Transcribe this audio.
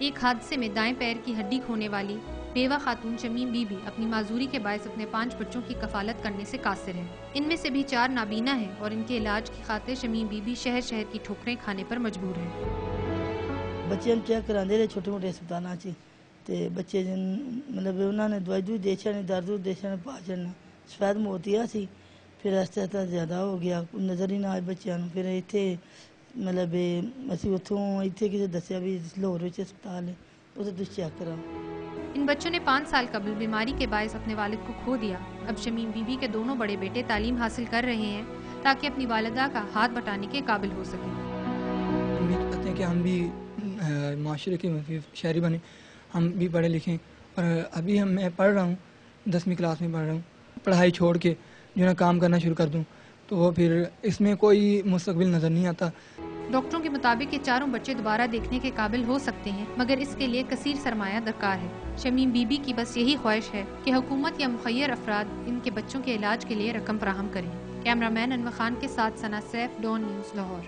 ایک حادثے میں دائیں پیر کی ہڈی کھونے والی بیوہ خاتون شمیم بی بی اپنی معذوری کے باعث اپنے 5 بچوں کی کفالت کرنے سے قاصر ہے۔ ان میں سے بھی 4 نابینا ہیں اور ان کے علاج کی خاطر شمیم بی بی شہر کی ٹھوکریں کھانے پر مجبور ہے۔ بچے چیک کراندے رہے چھوٹے موٹے ہسپتالاں چ تے بچے مطلب انہوں نے دوائی دے چڑھنی درد دے چڑھنے پا چڑھنا شاید موتیا سی پھر آہستہ آہستہ زیادہ ہو گیا نظر ہی نہ آئے بچوں پھر اتنے مطلب اسی اتوں اتنے کسی دسیا بھی لاہور ہسپتال ہے اسے تھی چیک کرا۔ ان بچوں نے 5 سال قبل بیماری کے باعث اپنے والد کو کھو دیا۔ اب شمیم بی بی کے دونوں بڑے بیٹے تعلیم حاصل کر رہے ہیں تاکہ اپنی والدہ کا ہاتھ بٹانے کے قابل ہو سکیں۔ امید کرتے ہیں کہ ہم بھی معاشرے کے شہری بنے، ہم بھی پڑھے لکھیں، اور ابھی میں پڑھ رہا ہوں 10ویں کلاس میں پڑھ رہا ہوں۔ پڑھائی چھوڑ کے جو ہے کام کرنا شروع کر دوں تو وہ پھر اس میں کوئی مستقبل نظر نہیں آتا۔ ڈاکٹروں کے مطابق یہ 4 بچے دوبارہ دیکھنے کے قابل ہو سکتے ہیں مگر اس کے لیے کثیر سرمایہ درکار ہے۔ شمیم بی بی کی بس یہی خواہش ہے کہ حکومت یا مخیر افراد ان کے بچوں کے علاج کے لیے رقم فراہم کریں۔ کیمرہ مین انور خان کے ساتھ ثنا سیف، ڈان نیوز، لاہور۔